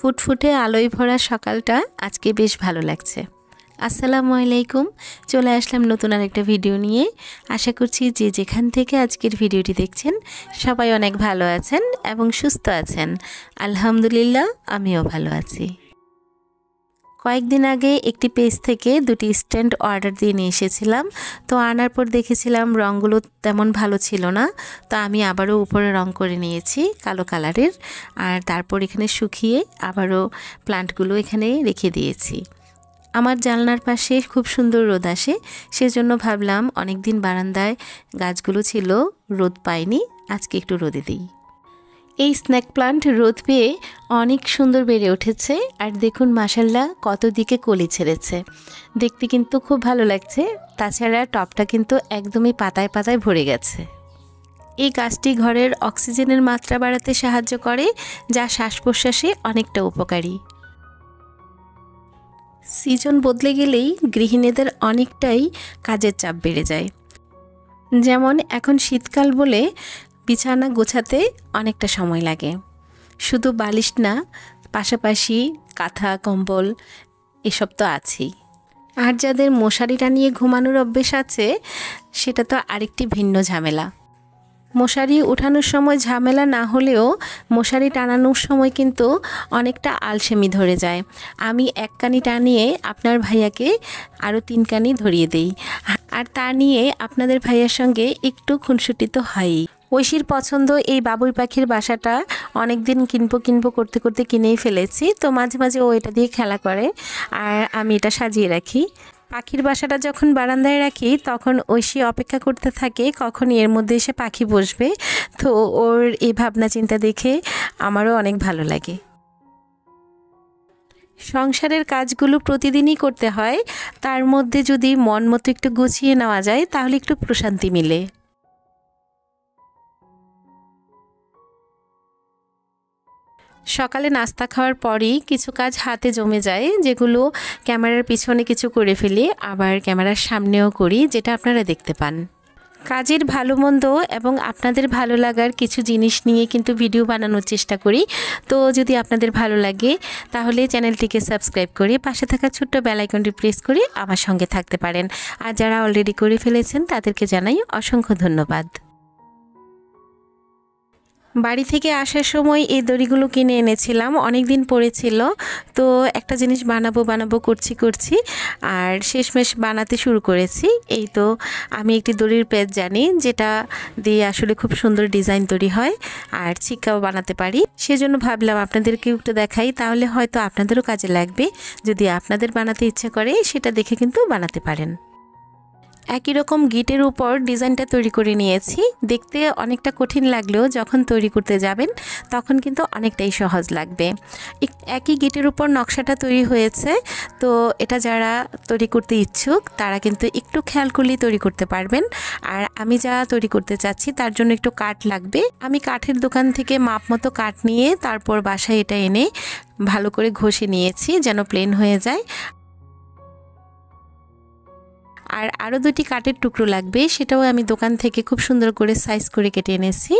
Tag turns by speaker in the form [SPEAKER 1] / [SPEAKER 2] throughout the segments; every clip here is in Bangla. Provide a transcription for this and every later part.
[SPEAKER 1] ফুটফুটে আলোয় ভরা সকালটা আজকে বেশ ভালো লাগছে। আসসালামু আলাইকুম, চলে আসলাম নতুন আরেকটা ভিডিও নিয়ে। আশা করছি যে যেখান থেকে আজকের ভিডিওটি দেখছেন সবাই অনেক ভালো আছেন এবং সুস্থ আছেন। আলহামদুলিল্লাহ, আমিও ভালো আছি। কয়েকদিন আগে একটি পেজ থেকে দুটি স্ট্যান্ড অর্ডার দিয়ে নিয়ে এসেছিলাম। তো আনার পর দেখেছিলাম রঙগুলো তেমন ভালো ছিল না, তো আমি আবারও উপরে রং করে নিয়েছি কালো কালারের। আর তারপর এখানে শুকিয়ে আবারও প্লান্টগুলো এখানে রেখে দিয়েছি। আমার জানলার পাশে খুব সুন্দর রোদ আসে, সেজন্য ভাবলাম অনেক দিন বারান্দায় গাছগুলো ছিল, রোদ পাইনি, আজকে একটু রোদে দিই। এই স্ন্যাক প্লান্ট রোদ পেয়ে অনেক সুন্দর বেড়ে উঠেছে। আর দেখুন মাশাআল্লাহ কত দিকে কলি ছেড়েছে, দেখতে কিন্তু খুব ভালো লাগছে। তাছাড়া টবটা কিন্তু একদমই পাতায় পাতায় ভরে গেছে। এই গাছটি ঘরের অক্সিজেনের মাত্রা বাড়াতে সাহায্য করে, যা শ্বাস প্রশ্বাসে অনেকটা উপকারী। সিজন বদলে গেলেই গৃহিণীদের অনেকটাই কাজের চাপ বেড়ে যায়। যেমন এখন শীতকাল বলে বিছানা গোছাতে অনেকটা সময় লাগে। শুধু বালিশ না, পাশাপাশি কাঁথা কম্বল এসব তো আছেই। আর যাদের মশারি টানিয়ে ঘুমানোর অভ্যেস আছে সেটা তো আরেকটি ভিন্ন ঝামেলা। মশারি ওঠানোর সময় ঝামেলা না হলেও মশারি টানানোর সময় কিন্তু অনেকটা আলসেমি ধরে যায়। আমি এক কানি টানিয়ে আপনার ভাইয়াকে আরও 3 কানি ধরিয়ে দেই, আর তা নিয়ে আপনাদের ভাইয়ার সঙ্গে একটু খুনসুটি তো হয়ই। ঐশীর পছন্দ এই বাবুই পাখির বাসাটা অনেক দিন কিনবো করতে করতে কিনেই ফেলেছি। তো মাঝে মাঝে ও এটা দিয়ে খেলা করে আর আমি এটা সাজিয়ে রাখি। পাখির বাসাটা যখন বারান্দায় রাখি তখন ঐশী অপেক্ষা করতে থাকে কখন এর মধ্যে এসে পাখি বসবে। তো ওর এই ভাবনা চিন্তা দেখে আমারও অনেক ভালো লাগে। সংসারের কাজগুলো প্রতিদিনই করতে হয়, তার মধ্যে যদি মন মতো একটু গুছিয়ে নেওয়া যায় তাহলে একটু প্রশান্তি মিলে। সকালে নাস্তা খাওয়ার পরই কিছু কাজ হাতে জমে যায়, যেগুলো ক্যামেরার পিছনে কিছু করে ফেলি, আবার ক্যামেরার সামনেও করি, যেটা আপনারা দেখতে পান। কাজের ভালো মন্দ এবং আপনাদের ভালো লাগার কিছু জিনিস নিয়ে কিন্তু ভিডিও বানানোর চেষ্টা করি। তো যদি আপনাদের ভালো লাগে তাহলে চ্যানেলটিকে সাবস্ক্রাইব করে পাশে থাকা ছোট্ট বেল আইকনটি প্রেস করে আমার সঙ্গে থাকতে পারেন। আর যারা অলরেডি করে ফেলেছেন তাদেরকে জানাই অসংখ্য ধন্যবাদ। বাড়ি থেকে আসার সময় এই দড়িগুলো কিনে এনেছিলাম, অনেক দিন পড়েছিল। তো একটা জিনিস বানাবো করছি আর শেষমেশ বানাতে শুরু করেছি। এই তো আমি একটি দড়ির পেঁচ জানি, যেটা দিয়ে আসলে খুব সুন্দর ডিজাইন তৈরি হয় আর ছিক্কাও বানাতে পারি। সেজন্য ভাবলাম আপনাদেরকেও একটু দেখাই, তাহলে হয়তো আপনাদেরও কাজে লাগবে। যদি আপনাদের বানাতে ইচ্ছে করে সেটা দেখে কিন্তু বানাতে পারেন। একই রকম গিটের উপর ডিজাইনটা তৈরি করে নিয়েছি। দেখতে অনেকটা কঠিন লাগলেও যখন তৈরি করতে যাবেন তখন কিন্তু অনেকটাই সহজ লাগবে। একই গিটের উপর নকশাটা তৈরি হয়েছে, তো এটা যারা তৈরি করতে ইচ্ছুক তারা কিন্তু একটু খেয়াল করলেই তৈরি করতে পারবেন। আর আমি যা তৈরি করতে চাচ্ছি তার জন্য একটু কাঠ লাগবে। আমি কাঠের দোকান থেকে মাপ মতো কাঠ নিয়ে তারপর বাসায় এটা এনে ভালো করে ঘষে নিয়েছি যেন প্লেন হয়ে যায়। আর আরও 2টি কাঠের টুকরো লাগবে, সেটাও আমি দোকান থেকে খুব সুন্দর করে সাইজ করে কেটে এনেছি।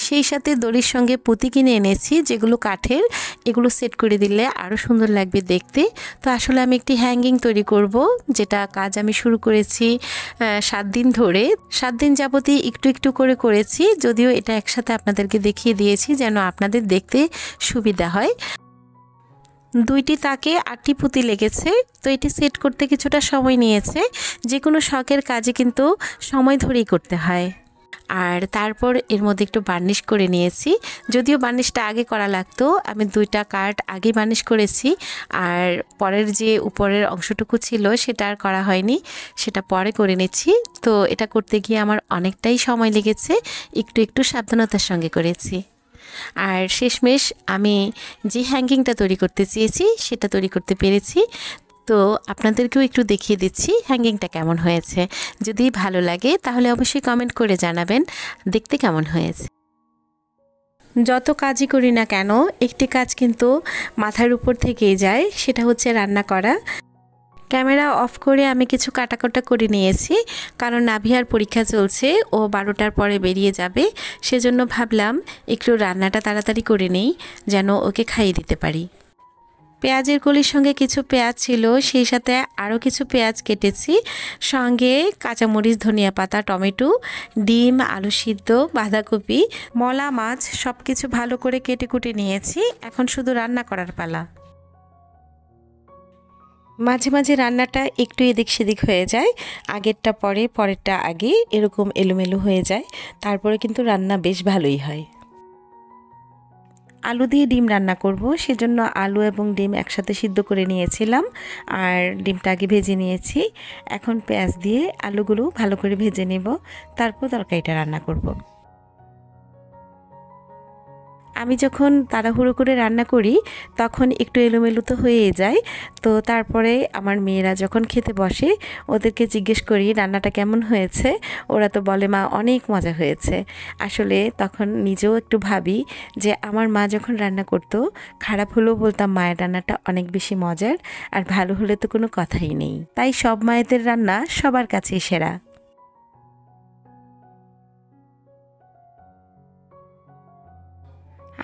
[SPEAKER 1] সেই সাথে দড়ির সঙ্গে পুঁতি কিনে এনেছি যেগুলো কাঠের, এগুলো সেট করে দিলে আরও সুন্দর লাগবে দেখতে। তো আসলে আমি একটি হ্যাঙ্গিং তৈরি করব, যেটা কাজ আমি শুরু করেছি 7 দিন ধরে। 7 দিন যাবতই একটু একটু করে করেছি, যদিও এটা একসাথে আপনাদেরকে দেখিয়ে দিয়েছি যেন আপনাদের দেখতে সুবিধা হয়। 2টি তাকে 8টি পুঁতি লেগেছে। তো এটি সেট করতে কিছুটা সময় নিয়েছে। যে কোনো শখের কাজে কিন্তু সময় ধরেই করতে হয়। আর তারপর এর মধ্যে একটু বার্নিশ করে নিয়েছি, যদিও বার্নিশটা আগে করা লাগতো। আমি 2টা কাঠ আগে বার্নিশ করেছি, আর পরের যে উপরের অংশটুকু ছিল সেটা আর করা হয়নি, সেটা পরে করে নিচ্ছি। তো এটা করতে গিয়ে আমার অনেকটাই সময় লেগেছে, একটু সাবধানতার সঙ্গে করেছি। আর শেষমেশ আমি যে হ্যাঙ্গিংটা তৈরি করতে চেয়েছি সেটা তৈরি করতে পেরেছি। তো আপনাদেরকেও একটু দেখিয়ে দিচ্ছি হ্যাঙ্গিংটা কেমন হয়েছে। যদি ভালো লাগে তাহলে অবশ্যই কমেন্ট করে জানাবেন দেখতে কেমন হয়েছে। যত কাজই করি না কেন একটি কাজ কিন্তু মাথার উপর থেকেই যায়, সেটা হচ্ছে রান্না করা। ক্যামেরা অফ করে আমি কিছু কাটাকাটা করে নিয়েছি, কারণ নাভিয়ার পরীক্ষা চলছে, ও 12টার পরে বেরিয়ে যাবে। সেজন্য ভাবলাম একটু রান্নাটা তাড়াতাড়ি করে নেই যেন ওকে খাইয়ে দিতে পারি। পেঁয়াজের কলির সঙ্গে কিছু পেঁয়াজ ছিল, সেই সাথে আরও কিছু পেঁয়াজ কেটেছি, সঙ্গে কাঁচামরিচ, ধনিয়া পাতা, টমেটো, ডিম, আলু সিদ্ধ, বাঁধাকপি, মলা মাছ সব কিছু ভালো করে কেটে কুটে নিয়েছি। এখন শুধু রান্না করার পালা। মাঝে মাঝে রান্নাটা একটু এদিক সেদিক হয়ে যায়, আগেরটা পরে, পরেরটা আগে, এরকম এলোমেলো হয়ে যায়, তারপরে কিন্তু রান্না বেশ ভালোই হয়। আলু দিয়ে ডিম রান্না করব, সেজন্য আলু এবং ডিম একসাথে সিদ্ধ করে নিয়েছিলাম আর ডিমটা আগে ভেজে নিয়েছি। এখন পেঁয়াজ দিয়ে আলুগুলো ভালো করে ভেজে নেব, তারপর তরকারিটা রান্না করব। আমি যখন তাড়াহুড়ো করে রান্না করি তখন একটু এলোমেলো তো হয়ে যায়। তো তারপরে আমার মেয়েরা যখন খেতে বসে ওদেরকে জিজ্ঞেস করি রান্নাটা কেমন হয়েছে, ওরা তো বলে মা অনেক মজা হয়েছে। আসলে তখন নিজেও একটু ভাবি যে আমার মা যখন রান্না করতো, খারাপ হলেও বলতাম মায়ের রান্নাটা অনেক বেশি মজার, আর ভালো হলে তো কোনো কথাই নেই। তাই সব মায়েদের রান্না সবার কাছেই সেরা।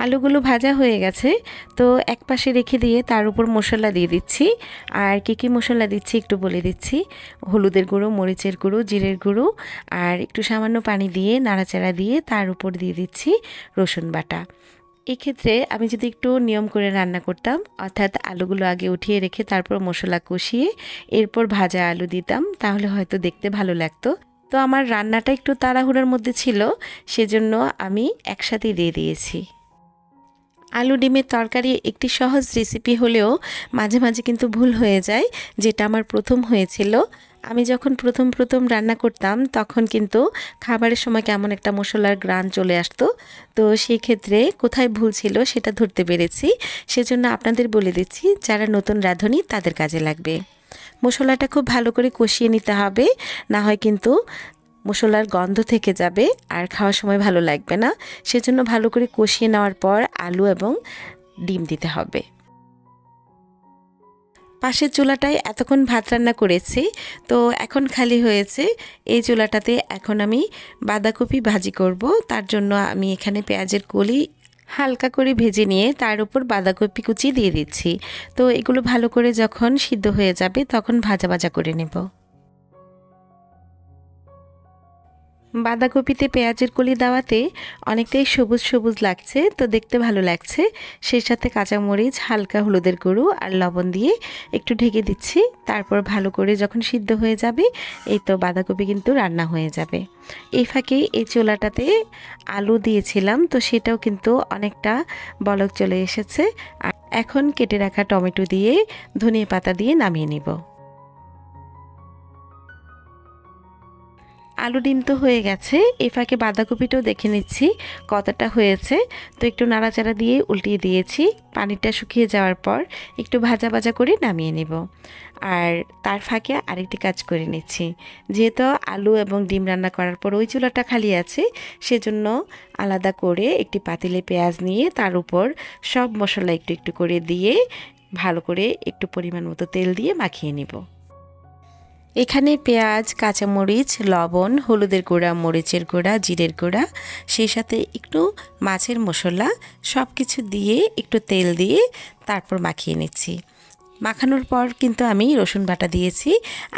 [SPEAKER 1] আলুগুলো ভাজা হয়ে গেছে, তো এক পাশে রেখে দিয়ে তার উপর মশলা দিয়ে দিচ্ছি। আর কী মশলা দিচ্ছি একটু বলে দিচ্ছি। হলুদের গুঁড়ো, মরিচের গুঁড়ো, জিরের গুঁড়ো, আর একটু সামান্য পানি দিয়ে নাড়াচাড়া দিয়ে তার উপর দিয়ে দিচ্ছি রসুন বাটা। এক্ষেত্রে আমি যদি একটু নিয়ম করে রান্না করতাম, অর্থাৎ আলুগুলো আগে উঠিয়ে রেখে তারপর মশলা কষিয়ে এরপর ভাজা আলু দিতাম, তাহলে হয়তো দেখতে ভালো লাগতো। তো আমার রান্নাটা একটু তাড়াহুড়োর মধ্যে ছিল, সেজন্য আমি একসাথেই দিয়ে দিয়েছি। আলু ডিমের তরকারি একটি সহজ রেসিপি হলেও মাঝে মাঝে কিন্তু ভুল হয়ে যায়, যেটা আমার প্রথম হয়েছিল। আমি যখন প্রথম রান্না করতাম তখন কিন্তু খাবারের সময় কেমন একটা মশলার ঘ্রাণ চলে আসতো। তো সেই ক্ষেত্রে কোথায় ভুল ছিল সেটা ধরতে পেরেছি, সেজন্য আপনাদের বলে দিচ্ছি যারা নতুন রাঁধুনি তাদের কাজে লাগবে। মশলাটা খুব ভালো করে কষিয়ে নিতে হবে, না হয় কিন্তু মশলার গন্ধ থেকে যাবে আর খাওয়ার সময় ভালো লাগবে না। সেজন্য ভালো করে কষিয়ে নেওয়ার পর আলু এবং ডিম দিতে হবে। পাশের চুলাটায় এতক্ষণ ভাত রান্না করেছি, তো এখন খালি হয়েছে। এই চুলাটাতে এখন আমি বাঁধাকপি ভাজি করব। তার জন্য আমি এখানে পেঁয়াজের কলি হালকা করে ভেজে নিয়ে তার উপর বাঁধাকপি কুচি দিয়ে দিচ্ছি। তো এগুলো ভালো করে যখন সিদ্ধ হয়ে যাবে তখন ভাজা ভাজা করে নেব। বাঁধাকপিতে পেঁয়াজের কলি দেওয়াতে অনেকটাই সবুজ সবুজ লাগছে, তো দেখতে ভালো লাগছে। সেই সাথে কাঁচামরিচ, হালকা হলুদের গুঁড়ো আর লবণ দিয়ে একটু ঢেকে দিচ্ছি। তারপর ভালো করে যখন সিদ্ধ হয়ে যাবে, এই তো বাঁধাকপি কিন্তু রান্না হয়ে যাবে। এই ফাঁকে এই চুলাটাতে আলু দিয়েছিলাম, তো সেটাও কিন্তু অনেকটা বলক চলে এসেছে। আর এখন কেটে রাখা টমেটো দিয়ে ধনিয়া পাতা দিয়ে নামিয়ে নিব। আলু ডিম তো হয়ে গেছে, এই ফাঁকে বাঁধাকপিটাও দেখে নিচ্ছি কতটা হয়েছে। তো একটু নাড়াচাড়া দিয়ে উল্টিয়ে দিয়েছি। পানিটা শুকিয়ে যাওয়ার পর একটু ভাজা ভাজা করে নামিয়ে নেব। আর তার ফাঁকে আরেকটি কাজ করে নিচ্ছি, যেহেতু আলু এবং ডিম রান্না করার পর ওই চুলাটা খালি আছে, সেজন্য আলাদা করে একটি পাতিলে পেঁয়াজ নিয়ে তার উপর সব মশলা একটু একটু করে দিয়ে ভালো করে একটু পরিমাণ মতো তেল দিয়ে মাখিয়ে নেব। এখানে পেঁয়াজ, কাঁচামরিচ, লবণ, হলুদের গুঁড়া, মরিচের গুঁড়া, জিরের গুঁড়া, সেই সাথে একটু মাছের মশলা সব কিছু দিয়ে একটু তেল দিয়ে তারপর মাখিয়ে নিচ্ছি। মাখানোর পর কিন্তু আমি রসুন বাটা দিয়েছি,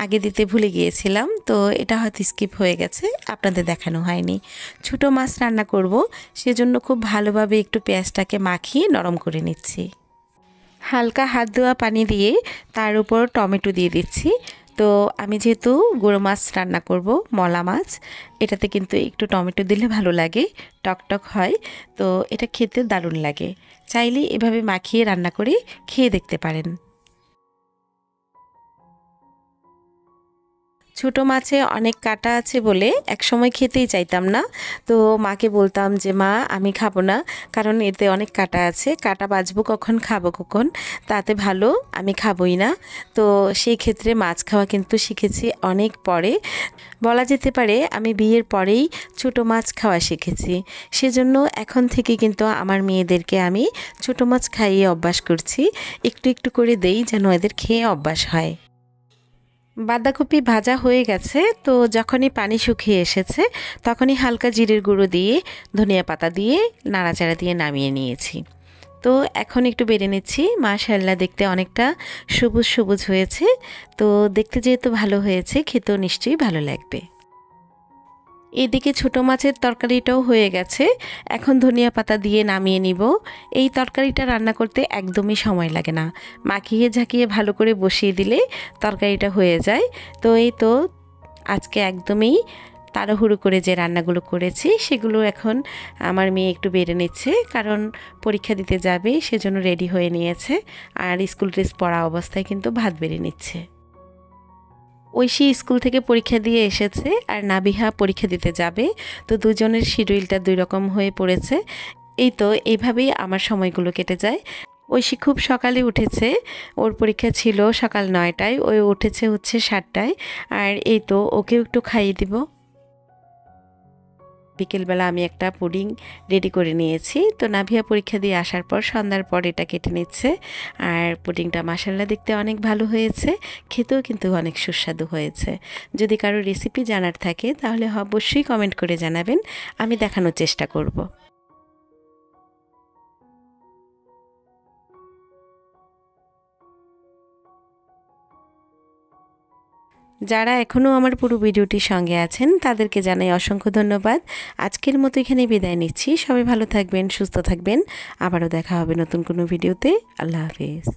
[SPEAKER 1] আগে দিতে ভুলে গিয়েছিলাম, তো এটা হয়তো স্কিপ হয়ে গেছে, আপনাদের দেখানো হয়নি। ছোটো মাছ রান্না করব, সেজন্য খুব ভালোভাবে একটু পেঁয়াজটাকে মাখিয়ে নরম করে নিচ্ছি। হালকা হাত ধোয়া পানি দিয়ে তার উপর টমেটো দিয়ে দিচ্ছি। তো আমি যেহেতু গুঁড়ো মাছ রান্না করব, মলা মাছ, এটাতে কিন্তু একটু টমেটো দিলে ভালো লাগে, টকটক হয়, তো এটা খেতে দারুণ লাগে। চাইলে এভাবে মাখিয়ে রান্না করে খেয়ে দেখতে পারেন। ছোটো মাছে অনেক কাঁটা আছে বলে একসময় খেতেই চাইতাম না, তো মাকে বলতাম যে মা আমি খাবো না, কারণ এতে অনেক কাঁটা আছে, কাঁটা বাছবো কখন, খাবো কখন, তাতে ভালো আমি খাবই না। তো সেই ক্ষেত্রে মাছ খাওয়া কিন্তু শিখেছি অনেক পরে, বলা যেতে পারে আমি বিয়ের পরেই ছোটো মাছ খাওয়া শিখেছি। সেজন্য এখন থেকে কিন্তু আমার মেয়েদেরকে আমি ছোটো মাছ খাইয়ে অভ্যাস করছি, একটু একটু করে দেই যেন এদের খেয়ে অভ্যাস হয়। বাঁধাকপি ভাজা হয়ে গেছে, তো যখনই পানি শুকিয়ে এসেছে তখনই হালকা জিরের গুঁড়ো দিয়ে ধনিয়া পাতা দিয়ে নাড়াচাড়া দিয়ে নামিয়ে নিয়েছি। তো এখন একটু বেড়ে নিচ্ছি। মাশাআল্লাহ দেখতে অনেকটা সবুজ সবুজ হয়েছে। তো দেখতে যেহেতু ভালো হয়েছে, খেতেও নিশ্চয়ই ভালো লাগবে। এদিকে ছোট মাছের তরকারিটাও হয়ে গেছে। এখন ধনিয়া পাতা দিয়ে নামিয়ে নিব। এই তরকারিটা রান্না করতে একদমই সময় লাগে না। মাখিয়ে ঝাঁকিয়ে ভালো করে বসিয়ে দিলে তরকারিটা হয়ে যায়। তো এই তো আজকে একদমই তাড়াহুড়ো করে যে রান্নাগুলো করেছি সেগুলো এখন আমার মেয়ে একটু বেড়ে নিচ্ছে, কারণ পরীক্ষা দিতে যাবে সেজন্য রেডি হয়ে নিয়েছে। আর স্কুল ড্রেস পরা অবস্থায় কিন্তু ভাত বেড়ে নিচ্ছে। ঐশী স্কুল থেকে পরীক্ষা দিয়ে এসেছে আর নাবিহা পরীক্ষা দিতে যাবে। তো দুজনের শিডিউলটা দুই রকম হয়ে পড়েছে। এই তো এইভাবেই আমার সময়গুলো কেটে যায়। ঐশী খুব সকালে উঠেছে, ওর পরীক্ষা ছিল সকাল 9টায়, ও উঠেছে হচ্ছে 7টায়। আর এই তো ওকেও একটু খাইয়ে দিব। বিকেলবেলা আমি একটা পুডিং রেডি করে নিয়েছি। তো নাভিয়া পরীক্ষা দিয়ে আসার পর সন্ধ্যার পর এটা কেটে নিচ্ছে। আর পুডিংটা মাশাআল্লাহ দেখতে অনেক ভালো হয়েছে, খেতেও কিন্তু অনেক সুস্বাদু হয়েছে। যদি কারো রেসিপি জানার থাকে তাহলে অবশ্যই কমেন্ট করে জানাবেন, আমি দেখানোর চেষ্টা করব। যারা এখনও আমার পুরো ভিডিওটির সঙ্গে আছেন তাদেরকে জানাই অসংখ্য ধন্যবাদ। আজকের মতো এখানে বিদায় নিচ্ছি। সবাই ভালো থাকবেন, সুস্থ থাকবেন। আবারও দেখা হবে নতুন কোনো ভিডিওতে। আল্লাহ হাফেজ।